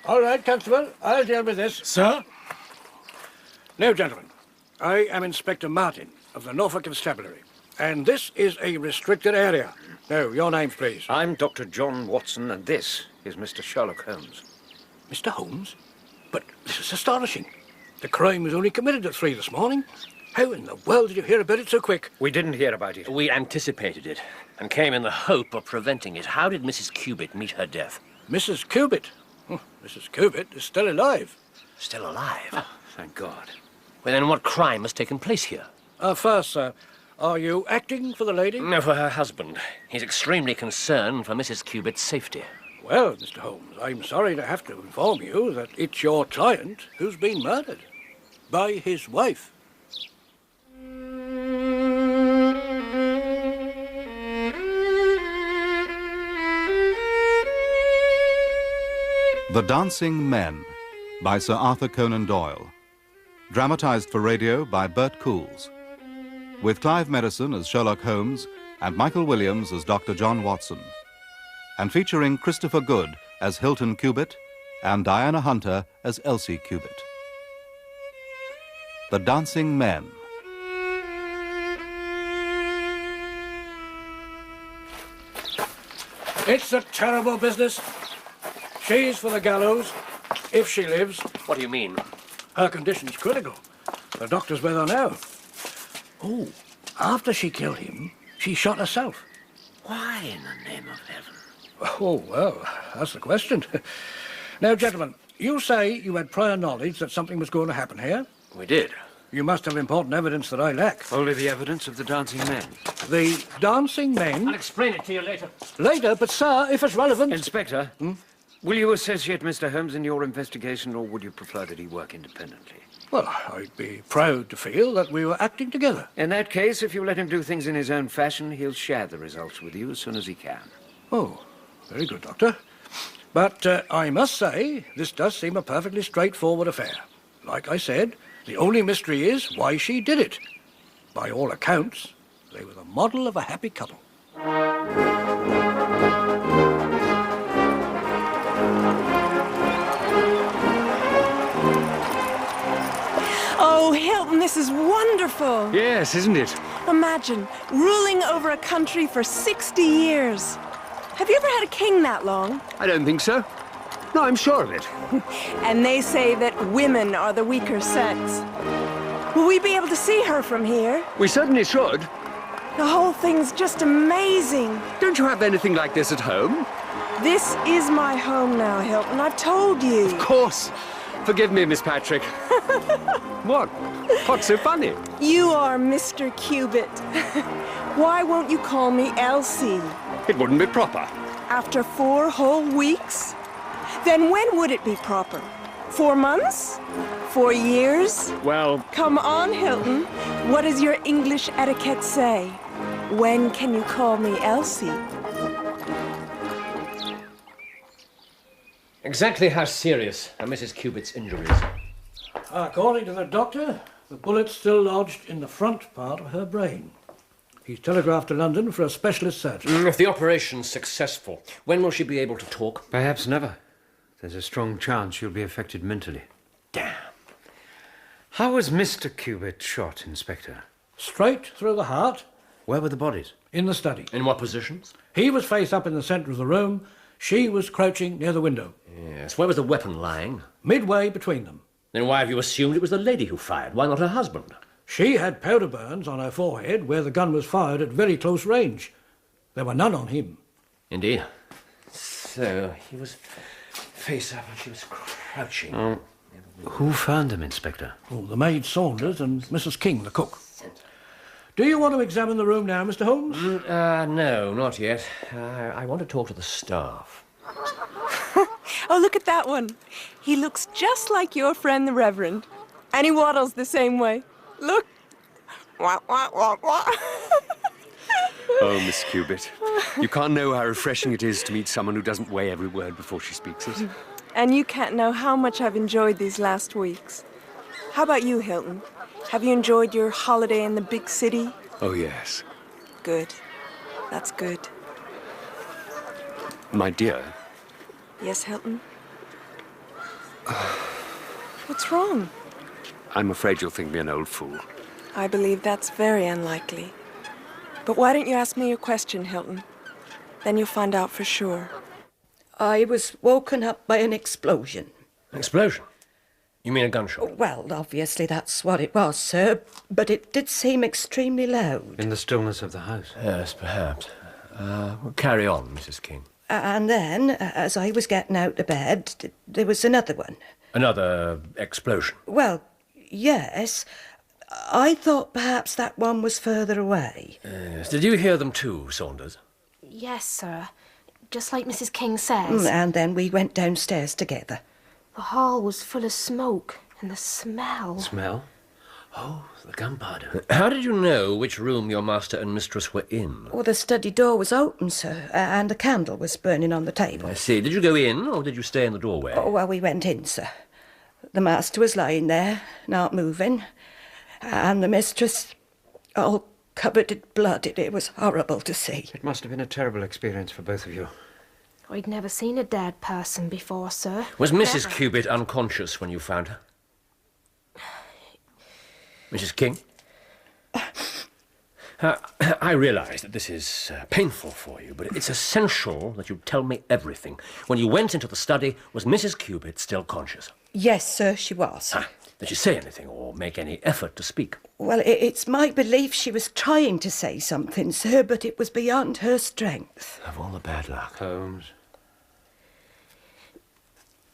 All right, Constable, I'll deal with this. Sir? Now, gentlemen, I am Inspector Martin of the Norfolk Constabulary, and this is a restricted area. Now, your names, please. I'm Dr. John Watson, and this is Mr. Sherlock Holmes. Mr. Holmes? But this is astonishing. The crime was only committed at 3 this morning. How in the world did you hear about it so quick? We didn't hear about it. We anticipated it and came in the hope of preventing it. How did Mrs. Cubitt meet her death? Mrs. Cubitt? Mrs. Cubitt is still alive. Still alive? Oh, thank God. Well, then what crime has taken place here? First, sir, are you acting for the lady? No, for her husband. He's extremely concerned for Mrs. Cubitt's safety. Well, Mr. Holmes, I'm sorry to have to inform you that it's your client who's been murdered by his wife. The Dancing Men by Sir Arthur Conan Doyle. Dramatized for radio by Bert Coules. With Clive Medicine as Sherlock Holmes and Michael Williams as Dr. John Watson. And featuring Christopher Good as Hilton Cubitt and Diana Hunter as Elsie Cubitt. The Dancing Men. It's a terrible business. She's for the gallows, if she lives. What do you mean? Her condition's critical. The doctor's with her now. Oh, after she killed him, she shot herself. Why in the name of heaven? Oh, well, that's the question. Now, gentlemen, you say you had prior knowledge that something was going to happen here? We did. You must have important evidence that I lack. Only the evidence of the dancing men. The dancing men... I'll explain it to you later. Later, but, sir, if it's relevant... Inspector, will you associate Mr. Holmes in your investigation, or would you prefer that he work independently? Well, I'd be proud to feel that we were acting together. In that case, if you let him do things in his own fashion, he'll share the results with you as soon as he can. Oh, very good, Doctor. But I must say, this does seem a perfectly straightforward affair. Like I said, the only mystery is why she did it. By all accounts, they were the model of a happy couple. Oh, Hilton, this is wonderful. Yes, isn't it? Imagine ruling over a country for 60 years. Have you ever had a king that long? I don't think so. No, I'm sure of it. And they say that women are the weaker sex. Will we be able to see her from here? We certainly should. The whole thing's just amazing. Don't you have anything like this at home? This is my home now, Hilton. I've told you. Of course. Forgive me, Miss Patrick. What? What's so funny? You are Mr. Cubitt. Why won't you call me Elsie? It wouldn't be proper. After 4 whole weeks? Then when would it be proper? 4 months? 4 years? Well... Come on, Hilton. What does your English etiquette say? When can you call me Elsie? Exactly how serious are Mrs. Cubitt's injuries? According to the doctor, the bullet's still lodged in the front part of her brain. He's telegraphed to London for a specialist surgeon. If the operation's successful, when will she be able to talk? Perhaps never. There's a strong chance she'll be affected mentally. Damn. How was Mr. Cubitt shot, Inspector? Straight through the heart, Where were the bodies? in the study. In what positions? He was face up in the centre of the room. She was crouching near the window. Yes. Where was the weapon lying? Midway between them. Then why have you assumed it was the lady who fired? Why not her husband? She had powder burns on her forehead where the gun was fired at very close range. There were none on him. Indeed. So, he was face up and she was crouching. Who found them, Inspector? Oh, the maid Saunders and Mrs. King, the cook. Do you want to examine the room now, Mr. Holmes? No, not yet. I want to talk to the staff. Oh, look at that one. He looks just like your friend, the Reverend. And he waddles the same way. Look. Wah, wah, wah, wah. Oh, Miss Cubitt, you can't know how refreshing it is to meet someone who doesn't weigh every word before she speaks it. And you can't know how much I've enjoyed these last weeks. How about you, Hilton? Have you enjoyed your holiday in the big city? Oh, yes. Good. That's good. My dear, Yes, Hilton? What's wrong? I'm afraid you'll think me an old fool. I believe that's very unlikely. But why don't you ask me a question, Hilton? Then you'll find out for sure. I was woken up by an explosion. An explosion? You mean a gunshot? Well, obviously that's what it was, sir, but it did seem extremely loud. In the stillness of the house. Yes, perhaps. Well, carry on, Mrs. King. And then, as I was getting out of bed, there was another one. Another explosion? Well, yes. I thought perhaps that one was further away. Yes. Did you hear them too, Saunders? Yes, sir. Just like Mrs. King says. And then we went downstairs together. The hall was full of smoke and the smell. Smell? Oh, the gunpowder. How did you know which room your master and mistress were in? Well, the study door was open, sir, and the candle was burning on the table. I see. Did you go in, or did you stay in the doorway? Oh, well, we went in, sir. The master was lying there, not moving, and the mistress, all covered in blood. It was horrible to see. It must have been a terrible experience for both of you. I'd never seen a dead person before, sir. Was Mrs. Never. Cubitt unconscious when you found her? Mrs. King? I realise that this is painful for you, but it's essential that you tell me everything. When you went into the study, was Mrs. Cubitt still conscious? Yes, sir, she was. Did she say anything or make any effort to speak? Well, it's my belief she was trying to say something, sir, but it was beyond her strength. Of all the bad luck. Holmes.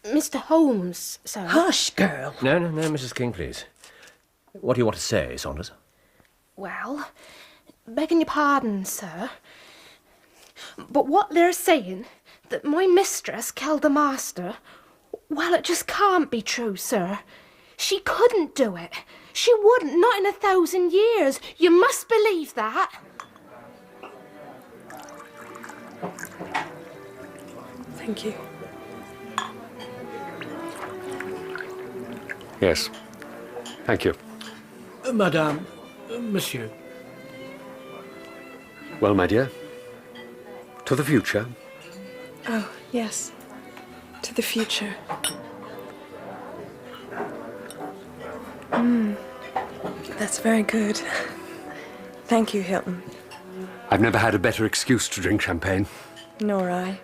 Mr. Holmes, sir. Hush, girl. No, Mrs. King, please. What do you want to say, Saunders? Well, begging your pardon, sir. But what they're saying, that my mistress killed the master, well, it just can't be true, sir. She couldn't do it. She wouldn't, not in 1,000 years. You must believe that. Thank you. Yes. Thank you. Madame, Monsieur. Well, my dear, to the future. Oh, yes. To the future. That's very good. Thank you, Hilton. I've never had a better excuse to drink champagne. Nor I.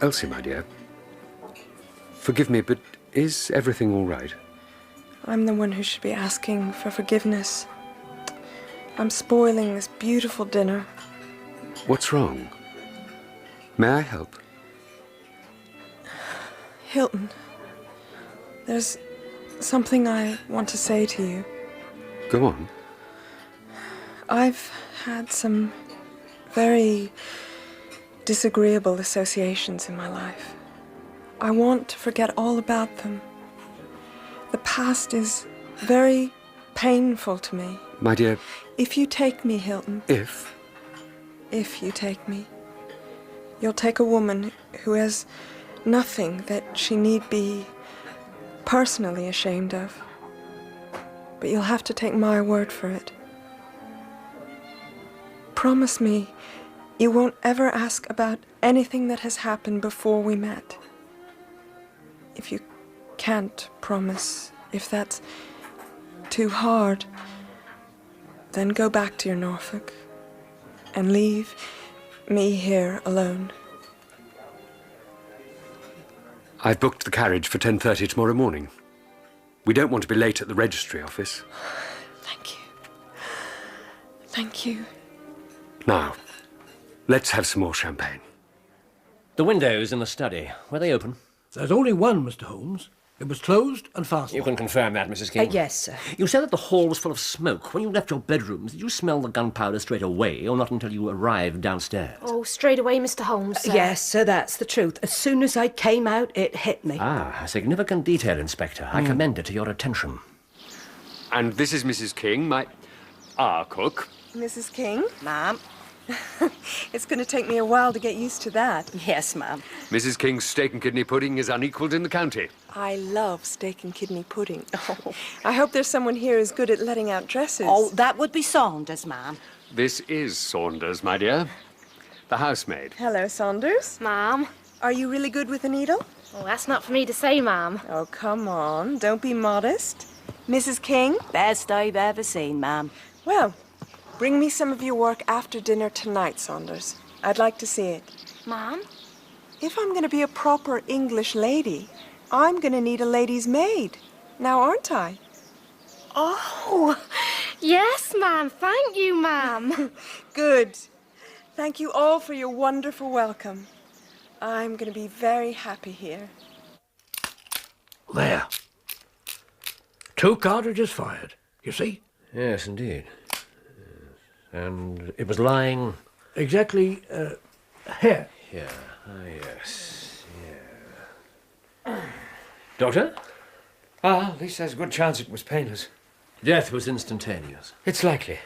Elsie, my dear, forgive me, but is everything all right? I'm the one who should be asking for forgiveness. I'm spoiling this beautiful dinner. What's wrong? May I help? Hilton, there's something I want to say to you. Go on. I've had some very disagreeable associations in my life. I want to forget all about them. The past is very painful to me. My dear, If you take me, Hilton, if if you take me, you'll take a woman who has nothing that she need be personally ashamed of. But you'll have to take my word for it. Promise me you won't ever ask about anything that has happened before we met. If you can't promise, if that's too hard, then go back to your Norfolk and leave me here alone. I've booked the carriage for 10:30 tomorrow morning. We don't want to be late at the registry office. Thank you. Thank you. Now, let's have some more champagne. The windows in the study, were they open? There's only one, Mr. Holmes. It was closed and fastened. You can confirm that, Mrs. King? Yes, sir. You said that the hall was full of smoke. When you left your bedrooms, did you smell the gunpowder straight away, or not until you arrived downstairs? Oh, straight away, Mr. Holmes, sir. Yes, sir, that's the truth. As soon as I came out, it hit me. Ah, a significant detail, Inspector. I commend it to your attention. And this is Mrs. King, our cook. Mrs. King, Ma'am? it's going to take me a while to get used to that. Yes, ma'am. Mrs. King's steak and kidney pudding is unequalled in the county. I love steak and kidney pudding. I hope there's someone here who's good at letting out dresses. Oh, that would be Saunders, ma'am. This is Saunders, my dear. The housemaid. Hello, Saunders. Ma'am. Are you really good with a needle? Well, that's not for me to say, ma'am. Oh, come on. Don't be modest. Mrs. King? Best I've ever seen, ma'am. Well, bring me some of your work after dinner tonight, Saunders. I'd like to see it. Ma'am? If I'm going to be a proper English lady, I'm going to need a lady's maid. Now, aren't I? Oh, yes, ma'am. Thank you, ma'am. Good. Thank you all for your wonderful welcome. I'm going to be very happy here. There. 2 cartridges fired, you see? Yes, indeed. And it was lying... Exactly, here. Here. Ah, yes. Yeah. Doctor? At least there's a good chance it was painless. Death was instantaneous. It's likely.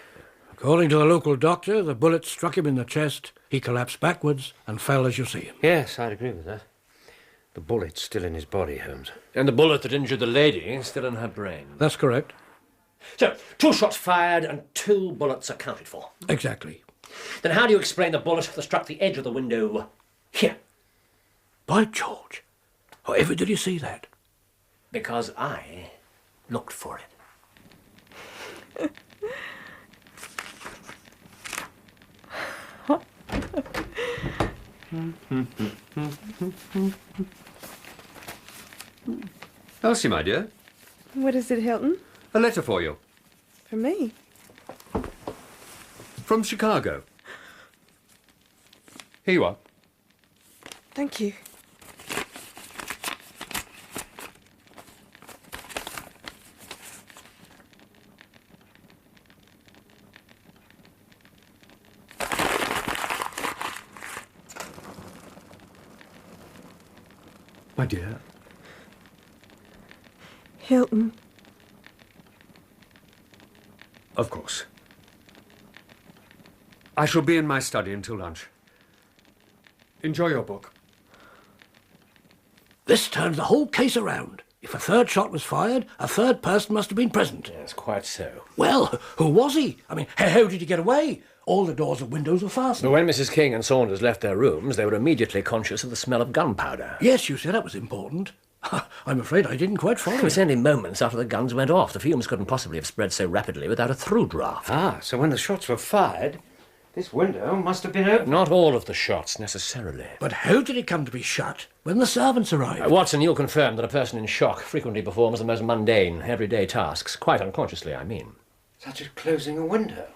According to the local doctor, the bullet struck him in the chest, he collapsed backwards and fell as you see him. Yes, I'd agree with that. The bullet's still in his body, Holmes. And the bullet that injured the lady is still in her brain. That's correct. So, 2 shots fired and 2 bullets accounted for. Exactly. Then how do you explain the bullet that struck the edge of the window here? By George, however did you see that? Because I looked for it. Elsie, my dear, What is it, Hilton? a letter for you. For me? From Chicago. Here you are. Thank you. My dear. Hilton. Of course. I shall be in my study until lunch. Enjoy your book. This turns the whole case around. If a 3rd shot was fired, a 3rd person must have been present. Yes, quite so. Well, who was he? I mean, how did he get away? All the doors and windows were fastened. But when Mrs. King and Saunders left their rooms, they were immediately conscious of the smell of gunpowder. Yes, you said that was important. I'm afraid I didn't quite follow It was you. only moments after the guns went off. The fumes couldn't possibly have spread so rapidly without a through draft. Ah, so when the shots were fired, this window must have been open. Not all of the shots, necessarily. But how did it come to be shut when the servants arrived? Watson, you'll confirm that a person in shock frequently performs the most mundane, everyday tasks, quite unconsciously, I mean. Such as closing a window.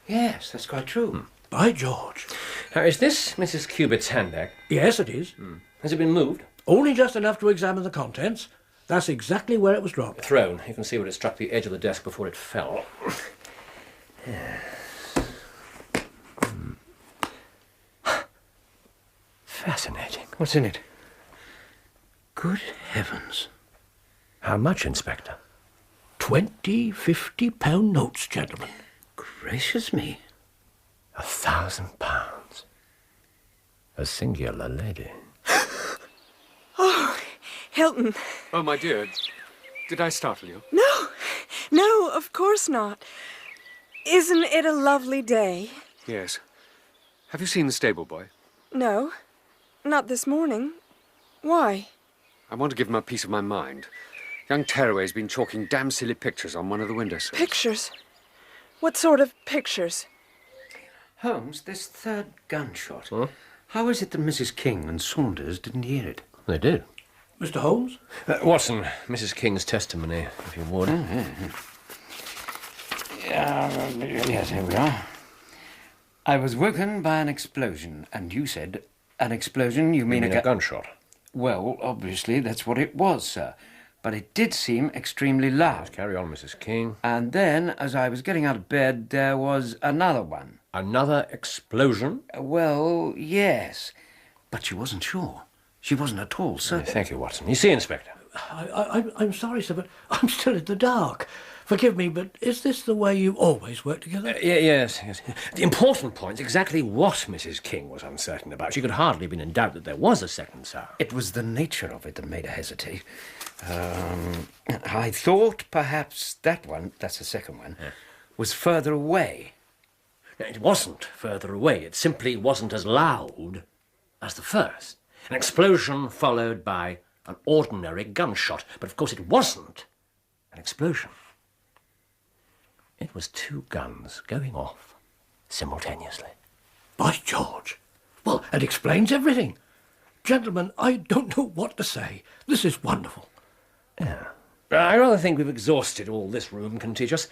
Yes, that's quite true. By George. Now, is this Mrs. Cubitt's handbag? Yes, it is. Has it been moved? Only just enough to examine the contents. That's exactly where it was dropped. Thrown. You can see where it struck the edge of the desk before it fell. Fascinating. What's in it? Good heavens. How much, Inspector? 20 £50 notes, gentlemen. Gracious me. £1,000. A singular lady. Oh, Hilton. Oh, my dear. Did I startle you? No, of course not. Isn't it a lovely day? Yes. Have you seen the stable boy? No, not this morning. Why? I want to give him a piece of my mind. Young Tearaway's been chalking damn silly pictures on one of the windowsills. Pictures? What sort of pictures? Holmes, this 3rd gunshot. Huh? How is it that Mrs. King and Saunders didn't hear it? They did. Mr. Holmes? Watson, Mrs. King's testimony, if you would. Yes, here we are. I was woken by an explosion, and you said an explosion, you mean a gunshot? Well, obviously, that's what it was, sir. But it did seem extremely loud. Carry on, Mrs. King. And then, as I was getting out of bed, there was another one. Another explosion? Well, yes. But she wasn't sure. She wasn't at all certain. Thank you, Watson. You see, Inspector. I'm sorry, sir, but I'm still in the dark. Forgive me, but is this the way you always work together? Yes. The important point is exactly what Mrs. King was uncertain about. She could hardly have been in doubt that there was a second sound. It was the nature of it that made her hesitate. I thought perhaps that one, that's the second one, was further away. It wasn't further away. It simply wasn't as loud as the first. An explosion followed by an ordinary gunshot. But of course it wasn't an explosion. It was two guns going off simultaneously. By George! Well, it explains everything. Gentlemen, I don't know what to say. This is wonderful. Yeah. I rather think we've exhausted all this room can teach us.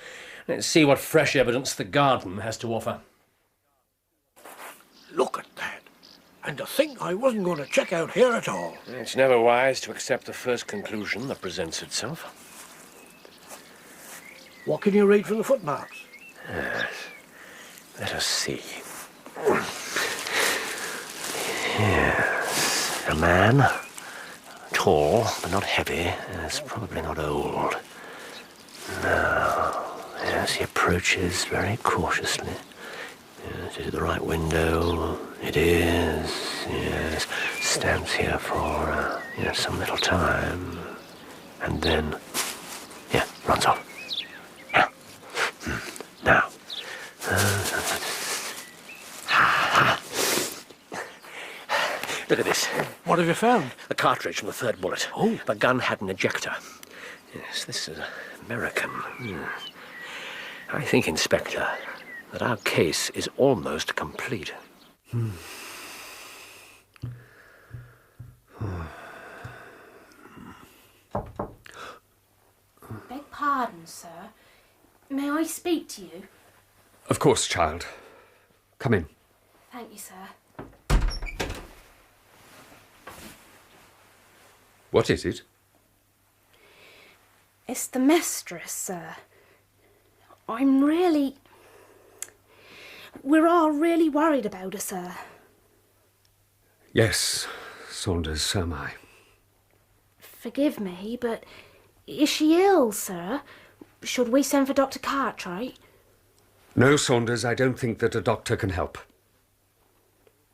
Let's see what fresh evidence the garden has to offer. Look at that. And to think I wasn't going to check out here at all. It's never wise to accept the first conclusion that presents itself. What can you read from the footmarks? Let us see. Yes, a man, tall but not heavy, is probably not old. Now, yes, he approaches very cautiously. Yes, is it the right window? It is. Yes, stands here for some little time, and then, runs off. Now. Look at this. What have you found? The cartridge from the third bullet. Oh. The gun had an ejector. Yes, this is American. I think, Inspector, that our case is almost complete. Beg pardon, sir. May I speak to you? Of course, child. Come in. Thank you, sir. What is it? It's the mistress, sir. We're all really worried about her, sir. Yes, Saunders, so am I. Forgive me, but is she ill, sir? Should we send for Dr. Cartwright? No, Saunders, I don't think that a doctor can help.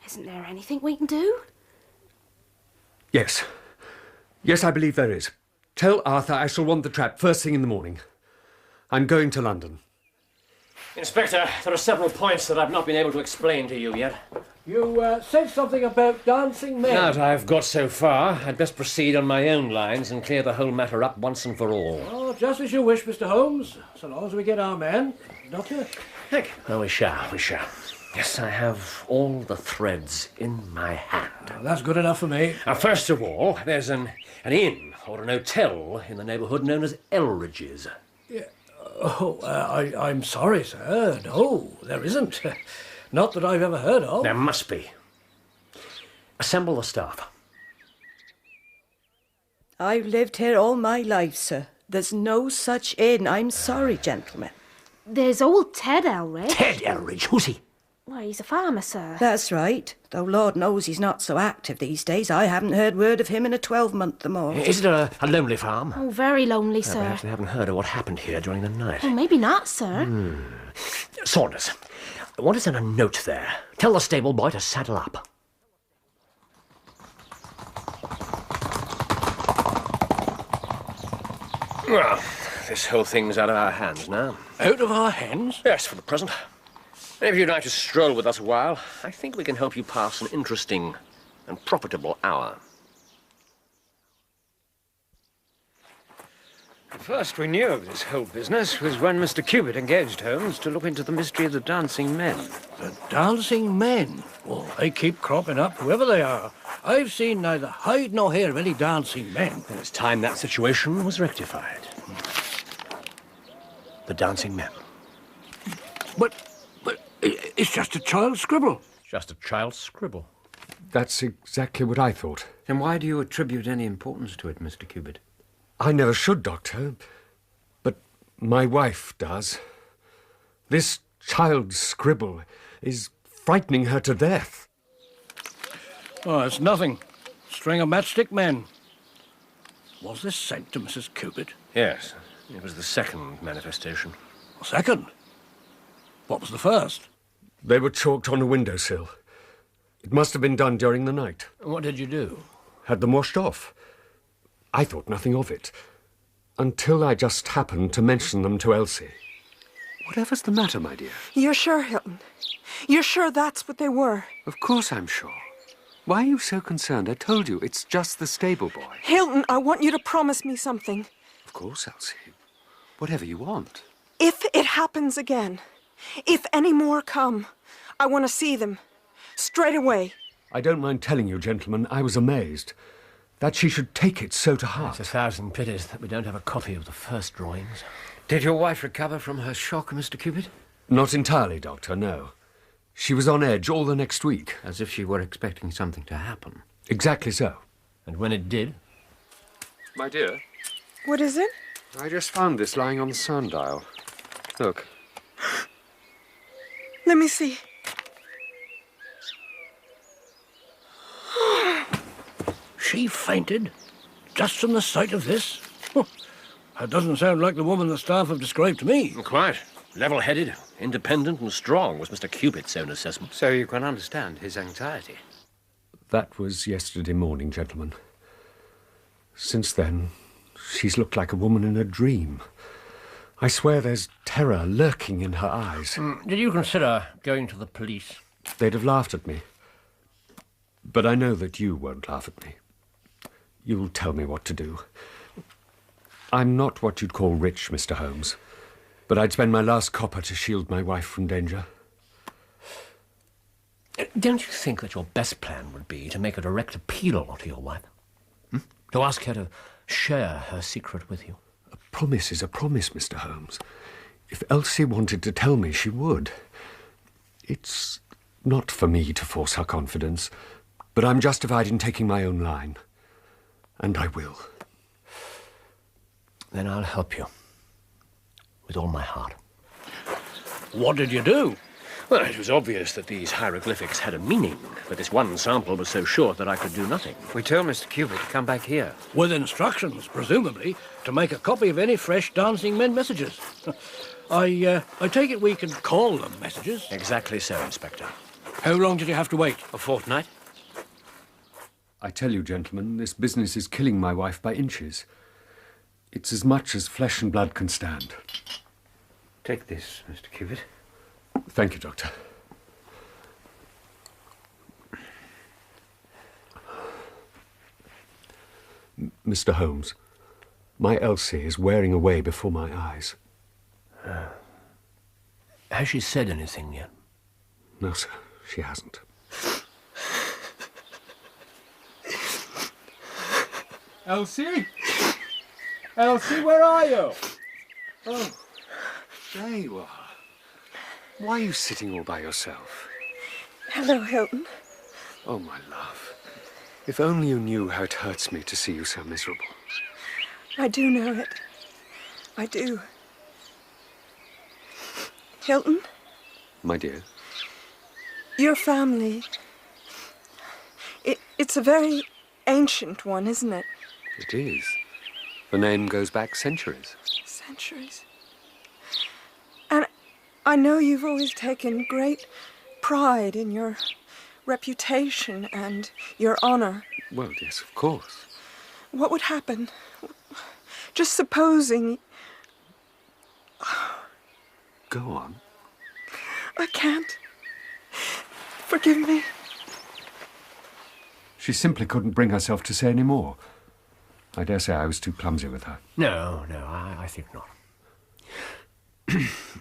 Isn't there anything we can do? Yes. Yes, I believe there is. Tell Arthur I shall want the trap first thing in the morning. I'm going to London. Inspector, there are several points that I've not been able to explain to you yet. You said something about dancing men. Now that I've got so far, I'd best proceed on my own lines and clear the whole matter up once and for all. Oh, just as you wish, Mr. Holmes. So long as we get our man. Doctor? Heck. Well, we shall. Yes, I have all the threads in my hand. Oh, that's good enough for me. Now, first of all, there's an inn or an hotel in the neighbourhood known as Elridge's. Yeah. Oh, I'm sorry, sir. No, there isn't. Not that I've ever heard of. There must be. Assemble the staff. I've lived here all my life, sir. There's no such inn. I'm sorry, gentlemen. There's old Ted Elridge. Ted Elridge? Who's he? Why, he's a farmer, sir. That's right. Though Lord knows he's not so active these days. I haven't heard word of him in a 12-month or more. Is it a lonely farm? Oh, very lonely, sir. Perhaps they haven't heard of what happened here during the night. Oh, maybe not, sir. Saunders, I want to send a note there. Tell the stable boy to saddle up. Well, this whole thing's out of our hands now. Out of our hands? Yes, for the present. If you'd like to stroll with us a while, I think we can help you pass an interesting and profitable hour. The first we knew of this whole business was when Mr. Cubitt engaged Holmes to look into the mystery of the dancing men. The dancing men? Well, they keep cropping up, whoever they are. I've seen neither hide nor hair of any dancing men. And it's time that situation was rectified. The dancing men. But it's just a child's scribble. Just a child's scribble. That's exactly what I thought. Then why do you attribute any importance to it, Mr. Cubitt? I never should, Doctor. But my wife does. This child's scribble is frightening her to death. Oh, it's nothing. String of matchstick men. Was this sent to Mrs. Cubitt? Yes, it was the second manifestation. Second? What was the first? They were chalked on a windowsill. It must have been done during the night. What did you do? Had them washed off. I thought nothing of it, until I just happened to mention them to Elsie. Whatever's the matter, my dear? You're sure, Hilton? You're sure that's what they were? Of course I'm sure. Why are you so concerned? I told you, it's just the stable boy. Hilton, I want you to promise me something. Of course, Elsie. Whatever you want. If it happens again, if any more come, I want to see them. Straight away. I don't mind telling you, gentlemen, I was amazed that she should take it so to heart. It's a thousand pities that we don't have a copy of the first drawings. Did your wife recover from her shock, Mr. Cupid? Not entirely, Doctor, no. She was on edge all the next week. As if she were expecting something to happen. Exactly so. And when it did? My dear, What is it? I just found this lying on the sundial. Look. Let me see. She fainted? Just from the sight of this? That doesn't sound like the woman the staff have described to me. Quite. Level-headed, independent and strong was Mr. Cupid's own assessment. So you can understand his anxiety. That was yesterday morning, gentlemen. Since then, she's looked like a woman in a dream. I swear there's terror lurking in her eyes. Did you consider going to the police? They'd have laughed at me. But I know that you won't laugh at me. You'll tell me what to do. I'm not what you'd call rich, Mr. Holmes, but I'd spend my last copper to shield my wife from danger. Don't you think that your best plan would be to make a direct appeal to your wife? To ask her to share her secret with you? A promise is a promise, Mr. Holmes. If Elsie wanted to tell me, she would. It's not for me to force her confidence, but I'm justified in taking my own line. And I will. Then I'll help you. With all my heart. What did you do? Well, it was obvious that these hieroglyphics had a meaning, but this one sample was so short that I could do nothing. We told Mr. Cupid to come back here. With instructions, presumably, to make a copy of any fresh dancing men messages. I take it we can call them messages. Exactly so, Inspector. How long did you have to wait? A fortnight? I tell you, gentlemen, this business is killing my wife by inches. It's as much as flesh and blood can stand. Take this, Mr. Cupid. Thank you, Doctor. Mr. Holmes, my Elsie is wearing away before my eyes. Has she said anything yet? No, sir, she hasn't. Elsie? Elsie, where are you? Oh, there you are. Why are you sitting all by yourself? Hello, Hilton. Oh, my love. If only you knew how it hurts me to see you so miserable. I do know it. I do. Hilton, My dear, your family... It's a very ancient one, isn't it? it is. The name goes back centuries. Centuries. And I know you've always taken great pride in your reputation and your honor. Well, yes, of course. What would happen? Just supposing... Go on. I can't. Forgive me. She simply couldn't bring herself to say any more. I dare say I was too clumsy with her. No, I think not.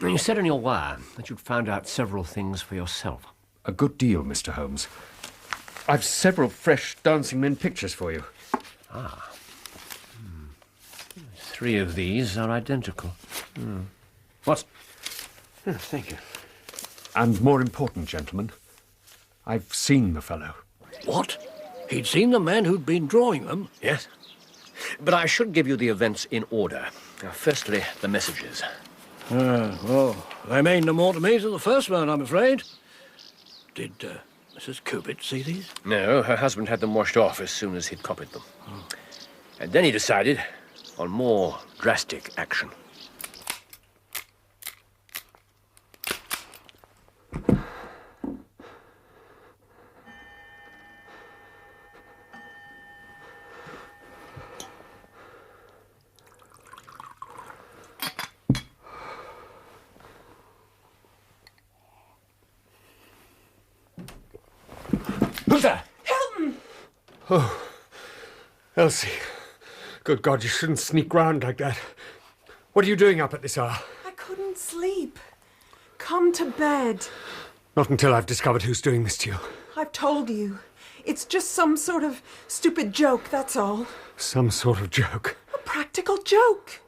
You said in your wire that you'd found out several things for yourself. A good deal, Mr. Holmes. I've several fresh dancing men pictures for you. Ah. 3 of these are identical. What? Oh, thank you. And more important, gentlemen, I've seen the fellow. What? He'd seen the man who'd been drawing them? Yes. But I should give you the events in order. Firstly, the messages. Well, they mean no more to me than the first one, I'm afraid. Did Mrs. Cupid see these? No, her husband had them washed off as soon as he'd copied them. And then he decided on more drastic action. Who's there? Hilton! Oh, Elsie. Good God, you shouldn't sneak round like that. What are you doing up at this hour? I couldn't sleep. Come to bed. Not until I've discovered who's doing this to you. I've told you. It's just some sort of stupid joke, that's all. Some sort of joke. A practical joke.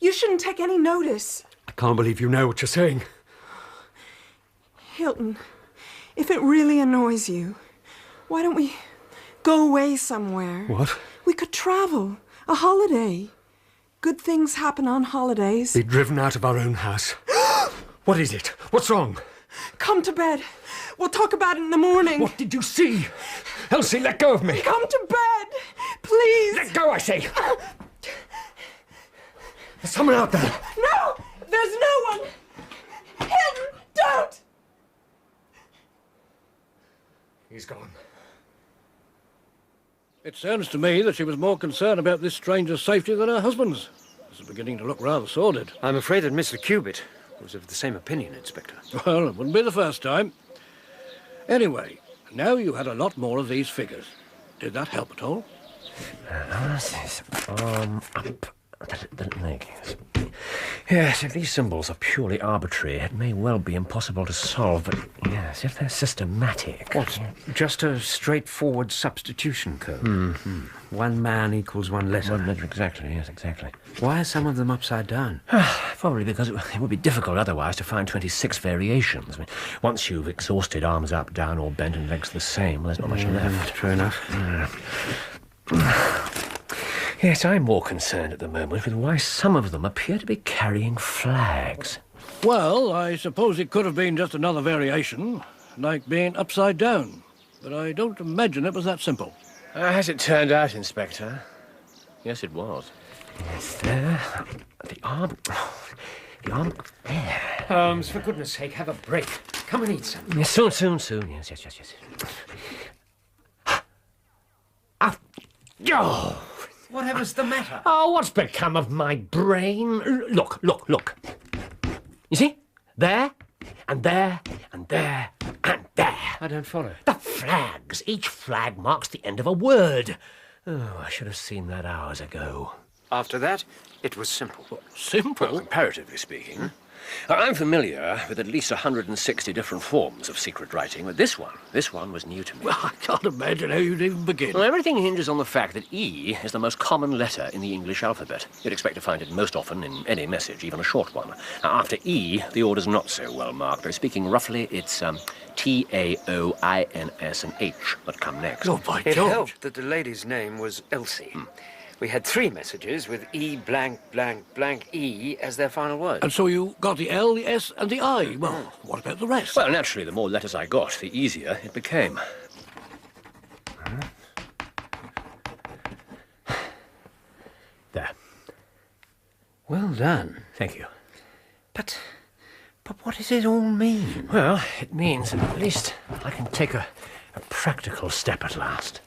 You shouldn't take any notice. I can't believe you know what you're saying. Hilton, if it really annoys you, why don't we go away somewhere? What? We could travel. A holiday. Good things happen on holidays. Be driven out of our own house. What is it? What's wrong? Come to bed. We'll talk about it in the morning. What did you see? Elsie, let go of me. Come to bed. Please. Let go, I say. There's someone out there. No! There's no one! Hilton, don't! He's gone. It sounds to me that she was more concerned about this stranger's safety than her husband's. This is beginning to look rather sordid. I'm afraid that Mr. Cubitt was of the same opinion, Inspector. Well, it wouldn't be the first time. Anyway, now you had a lot more of these figures. Did that help at all? What's this? Up. The leg. Yes, if these symbols are purely arbitrary, it may well be impossible to solve, but yes, if they're systematic... What? Just a straightforward substitution code? One man equals one letter. One letter, exactly, yes, exactly. Why are some of them upside down? Probably because it would be difficult otherwise to find 26 variations. I mean, once you've exhausted arms up, down, or bent and legs the same, well, there's not much left. True enough. Yes, I'm more concerned at the moment with why some of them appear to be carrying flags. Well, I suppose it could have been just another variation, like being upside down. But I don't imagine it was that simple. As it turned out, Inspector, yes, it was. Yes, there. The arm... there. Holmes, for goodness sake, have a break. Come and eat some. Yes, soon. Yes. Oh! Whatever's the matter? Oh, what's become of my brain? Look. You see? There, and there, and there, and there. I don't follow. The flags. Each flag marks the end of a word. Oh, I should have seen that hours ago. After that, it was simple. Simple? Well, comparatively speaking. I'm familiar with at least 160 different forms of secret writing, but this one was new to me. Well, I can't imagine how you'd even begin. Well, everything hinges on the fact that E is the most common letter in the English alphabet. You'd expect to find it most often in any message, even a short one. Now, after E, the order's not so well marked. Though speaking roughly, it's T-A-O-I-N-S and H that come next. Oh, by It George. helped that the lady's name was Elsie. We had 3 messages with E blank blank blank E as their final word. And so you got the L, the S, and the I. Well, what about the rest? Well, naturally, the more letters I got, the easier it became. There. Well done. Thank you. But what does it all mean? Well, it means that at least I can take a practical step at last.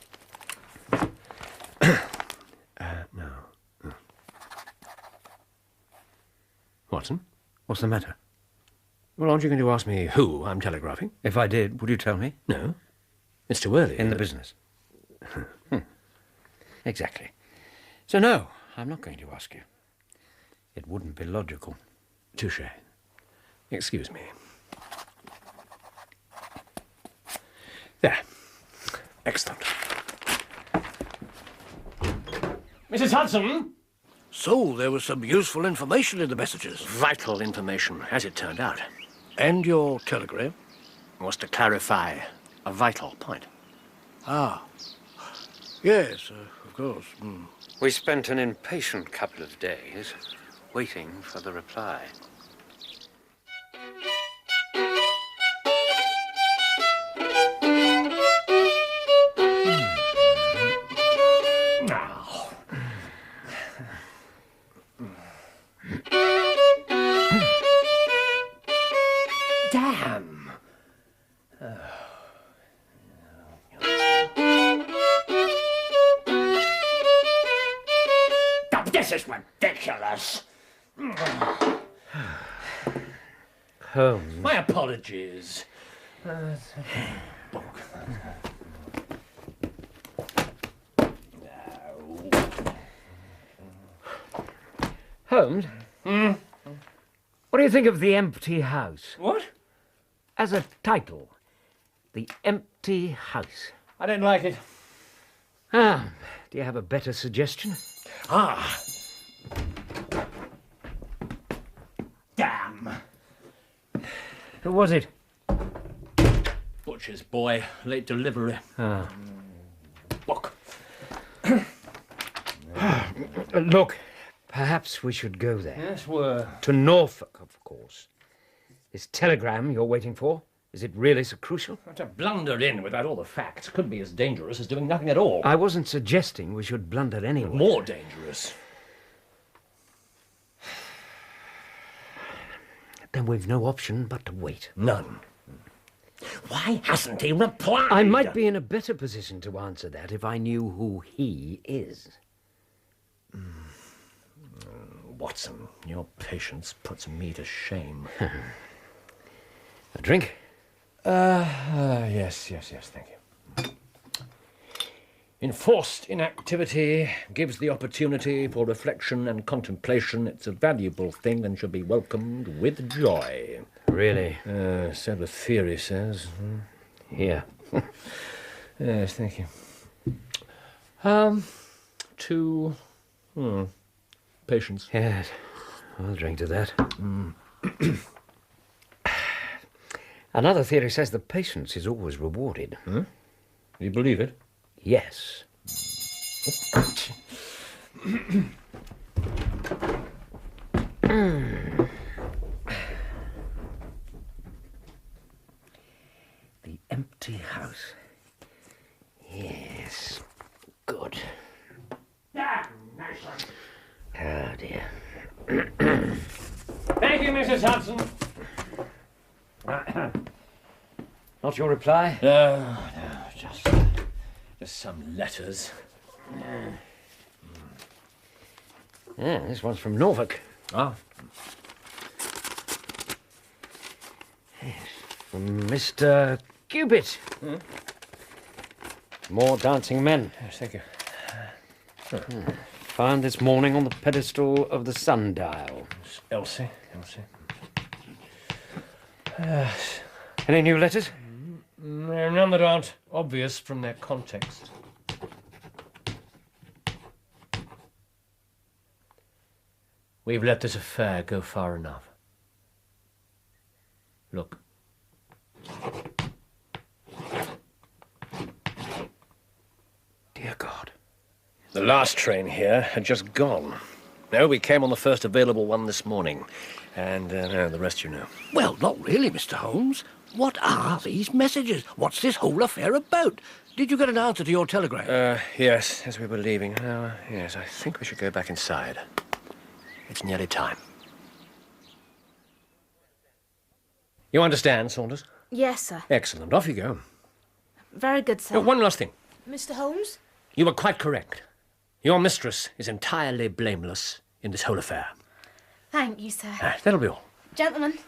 No. Watson? What's the matter? Well, aren't you going to ask me who I'm telegraphing? If I did, would you tell me? No. It's too early. In the business. Exactly. So no, I'm not going to ask you. It wouldn't be logical. Touché. Excuse me. There. Excellent. Mrs. Hudson? So there was some useful information in the messages. Vital information, as it turned out. And your telegram? Was to clarify a vital point. Ah. Yes, of course. We spent an impatient couple of days waiting for the reply. Damn! This is ridiculous! Holmes. My apologies. Holmes? What do you think of The Empty House? What? As a title. The Empty House. I don't like it. Ah, do you have a better suggestion? Ah. Damn. Who was it? Butcher's boy, late delivery. Ah. Book. Look, perhaps we should go there. Yes, we're... To Norfolk, of course. This telegram you're waiting for, is it really so crucial? To blunder in without all the facts could be as dangerous as doing nothing at all. I wasn't suggesting we should blunder anyway. More dangerous. Then we've no option but to wait. None. Why hasn't he replied? I might be in a better position to answer that if I knew who he is. Watson, your patience puts me to shame. A drink? Yes, thank you. Enforced inactivity gives the opportunity for reflection and contemplation. It's a valuable thing and should be welcomed with joy. Really? So the theory says. Here. Yes, thank you. To patience. Yes, I'll drink to that. Another theory says that patience is always rewarded. Do you believe it? Yes. The Empty House. Yes. Good. Oh, dear. Thank you, Mrs. Hudson. Not your reply? No, just some letters. Yeah, this one's from Norfolk. Ah. From Mr. Cubitt. More dancing men. Yes, thank you. Found this morning on the pedestal of the sundial. Elsie. Any new letters? None that aren't obvious from their context. We've let this affair go far enough. Look. Dear God. The last train here had just gone. No, we came on the first available one this morning. And the rest you know. Well, not really, Mr. Holmes. What are these messages? What's this whole affair about? Did you get an answer to your telegram? Yes, as we were leaving. Yes, I think we should go back inside. It's nearly time. You understand, Saunders? Yes, sir. Excellent. Off you go. Very good, sir. One last thing. Mr. Holmes? You were quite correct. Your mistress is entirely blameless in this whole affair. Thank you, sir. That'll be all. Gentlemen.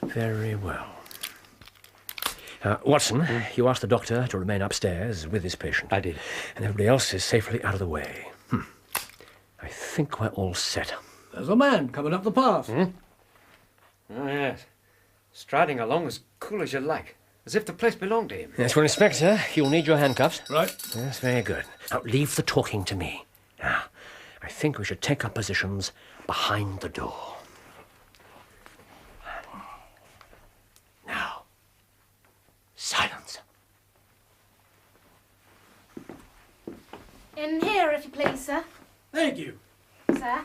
Very well. Watson, you asked the doctor to remain upstairs with his patient. I did. And everybody else is safely out of the way. I think we're all set. There's a man coming up the path. Oh, yes. Striding along as cool as you like. As if the place belonged to him. Yes, well, Inspector, you'll need your handcuffs. Right. Yes, very good. Now, leave the talking to me. Now, I think we should take our positions behind the door. Now, silence. In here, if you please, sir. Thank you. Sir?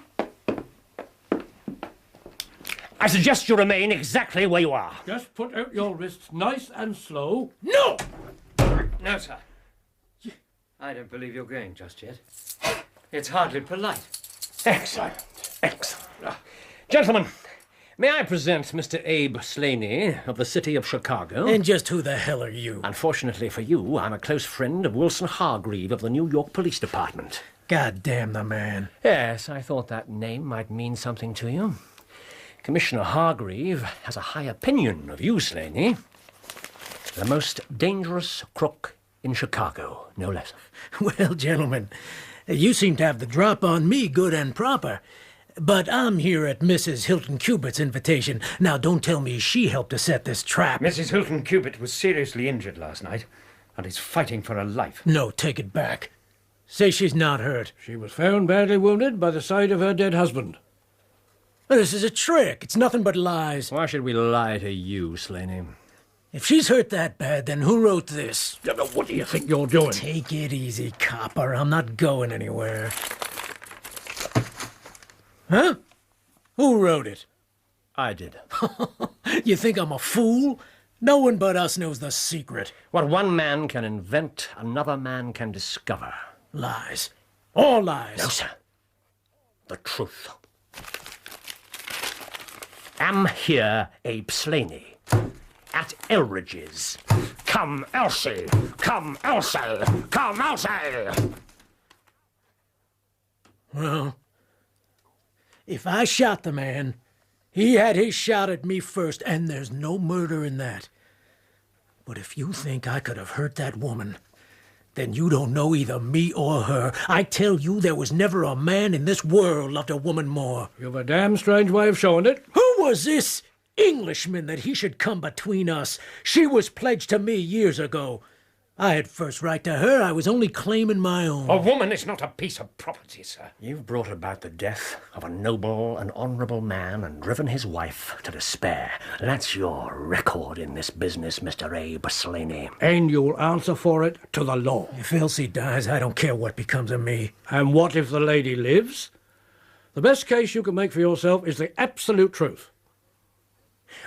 I suggest you remain exactly where you are. Just put out your wrists nice and slow. No! No, sir. I don't believe you're going just yet. It's hardly polite. Excellent. Gentlemen, may I present Mr. Abe Slaney of the city of Chicago? And just who the hell are you? Unfortunately for you, I'm a close friend of Wilson Hargreave of the New York Police Department. God damn the man. Yes, I thought that name might mean something to you. Commissioner Hargreave has a high opinion of you, Slaney. The most dangerous crook In Chicago, no less. Well, gentlemen, you seem to have the drop on me good and proper. But I'm here at Mrs. Hilton Cubitt's invitation. Now, don't tell me she helped to set this trap. Mrs. Hilton Cubitt was seriously injured last night and is fighting for her life. No, take it back. Say she's not hurt. She was found badly wounded by the side of her dead husband. This is a trick. It's nothing but lies. Why should we lie to you, Slaney? If she's hurt that bad, then who wrote this? What do you think you're doing? Take it easy, copper. I'm not going anywhere. Huh? Who wrote it? I did. You think I'm a fool? No one but us knows the secret. What one man can invent, another man can discover. Lies. All lies. No, sir. The truth. Am here Abe Slaney. At Elridge's. Come, Elsie! Come, Elsie! Come, Elsie! Well, if I shot the man, he had his shot at me first, and there's no murder in that. But if you think I could have hurt that woman, then you don't know either me or her. I tell you, there was never a man in this world loved a woman more. You've a damn strange way of showing it. Who was this Englishman that he should come between us? She was pledged to me years ago. I had first right to her. I was only claiming my own. A woman is not a piece of property, sir. You've brought about the death of a noble and honourable man and driven his wife to despair. That's your record in this business, Mr. Abe Slaney. And you'll answer for it to the law. If Elsie dies, I don't care what becomes of me. And what if the lady lives? The best case you can make for yourself is the absolute truth.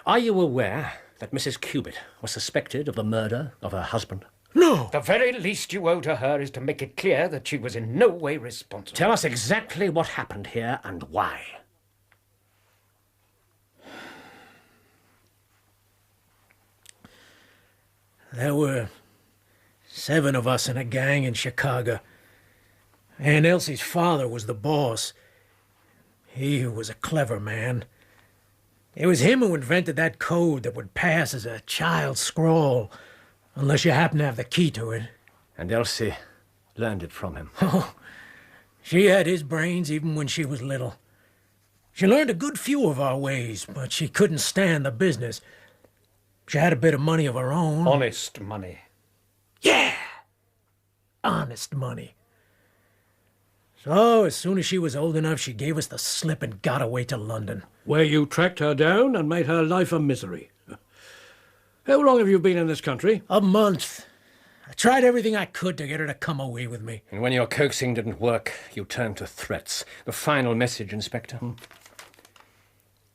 Are you aware that Mrs. Cubitt was suspected of the murder of her husband? No! The very least you owe to her is to make it clear that she was in no way responsible. Tell us exactly what happened here and why. There were 7 of us in a gang in Chicago. Aunt Elsie's father was the boss. He was a clever man. It was him who invented that code that would pass as a child's scrawl, unless you happen to have the key to it. And Elsie learned it from him. Oh, she had his brains even when she was little. She learned a good few of our ways, but she couldn't stand the business. She had a bit of money of her own. Honest money. Yeah! Honest money. So, as soon as she was old enough, she gave us the slip and got away to London. Where you tracked her down and made her life a misery. How long have you been in this country? A month. I tried everything I could to get her to come away with me. And when your coaxing didn't work, you turned to threats. The final message, Inspector.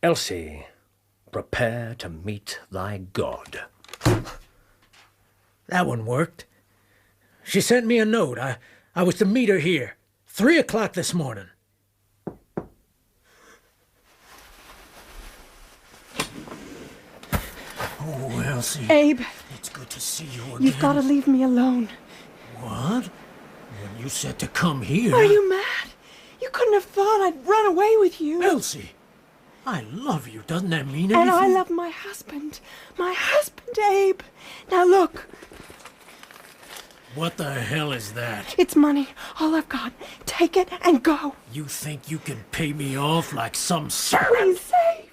Elsie, prepare to meet thy God. That one worked. She sent me a note. I was to meet her here. 3 o'clock this morning. Oh, Elsie. Abe, It's good to see you again. you've got to leave me alone. What? When you said to come here... Are you mad? You couldn't have thought I'd run away with you. Elsie, I love you. Doesn't that mean anything? And I love my husband. My husband, Abe. Now look, What the hell is that? it's money. All I've got. Take it and go. You think you can pay me off like some servant? Please save.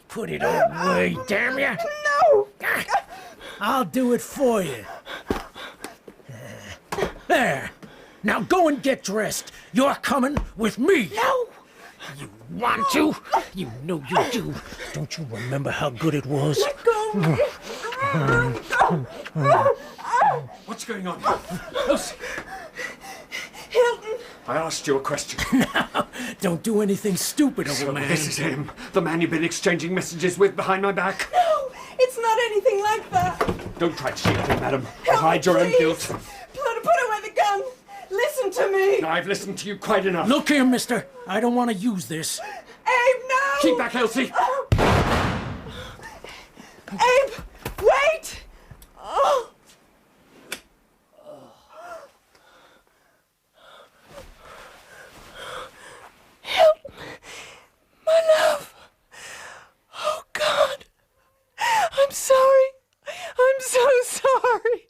Put it away, damn you! No. I'll do it for you. There. Now go and get dressed. You're coming with me. No. You want to? You know you do. Don't you remember how good it was? Let go. What's going on? Elsie, Hilton. I asked you a question. Now, don't do anything stupid, old So man. this is him, the man you've been exchanging messages with behind my back. No, it's not anything like that. Don't try to shield him, madam. Help Hide your own please. guilt. Put away the gun. Listen to me. I've listened to you quite enough. Look here, mister. I don't want to use this. Abe, no. Keep back, Elsie. Abe, wait. Oh. Hilton, my love. Oh, God. I'm sorry. I'm so sorry.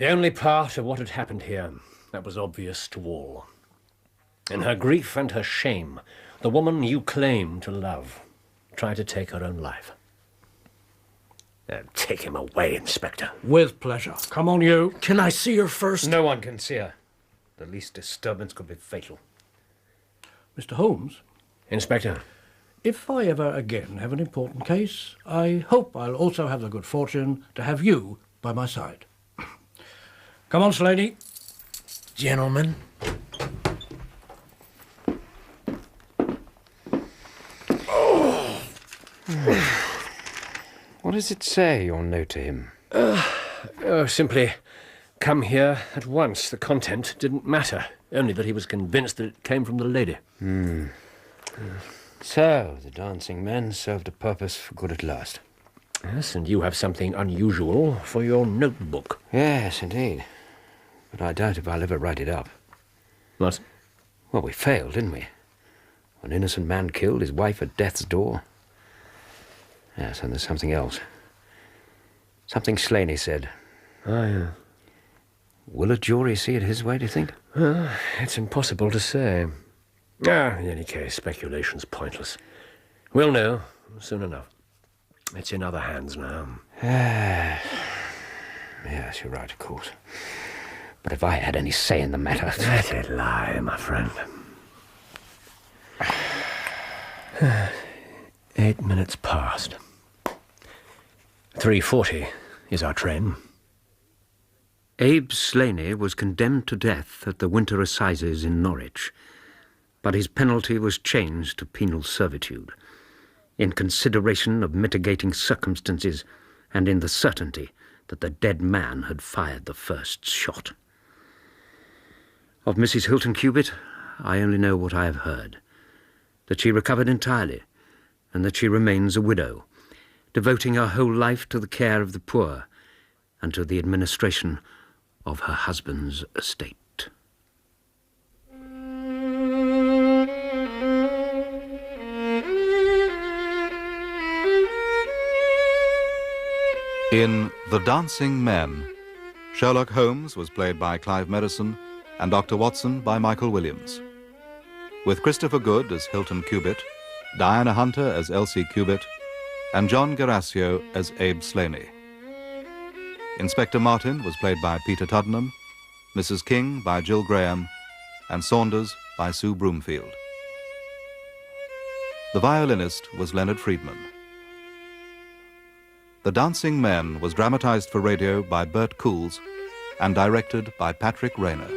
The only part of what had happened here that was obvious to all. In her grief and her shame, the woman you claim to love tried to take her own life. Take him away, Inspector. With pleasure. Come on, you. Can I see her first? No one can see her. The least disturbance could be fatal. Mr. Holmes? Inspector? If I ever again have an important case, I hope I'll also have the good fortune to have you by my side. Come on, Slaney. Gentlemen. What does it say, your note to him? Simply, come here at once. The content didn't matter, only that he was convinced that it came from the lady. So, the dancing men served a purpose for good at last. Yes, and you have something unusual for your notebook. Yes, indeed. But I doubt if I'll ever write it up. What? Well, we failed, didn't we? An innocent man killed, his wife at death's door. Yes, and there's something else. Something Slaney said. Ah, yeah. Will a jury see it his way, do you think? It's impossible to say. In any case, speculation's pointless. We'll know soon enough. It's in other hands now. Yes, you're right, of course. But if I had any say in the matter... Let it lie, my friend. 8 minutes past. 3:40 is our train. Abe Slaney was condemned to death at the Winter Assizes in Norwich, but his penalty was changed to penal servitude, in consideration of mitigating circumstances and in the certainty that the dead man had fired the first shot. Of Mrs. Hilton Cubitt, I only know what I have heard, that she recovered entirely, and that she remains a widow, devoting her whole life to the care of the poor and to the administration of her husband's estate. In The Dancing Men, Sherlock Holmes was played by Clive Merrison and Dr. Watson by Michael Williams, with Christopher Good as Hilton Cubitt, Diana Hunter as Elsie Cubitt, and John Geracio as Abe Slaney. Inspector Martin was played by Peter Tuddenham, Mrs. King by Jill Graham, and Saunders by Sue Broomfield. The violinist was Leonard Friedman. The Dancing Men was dramatized for radio by Bert Coules and directed by Patrick Rayner.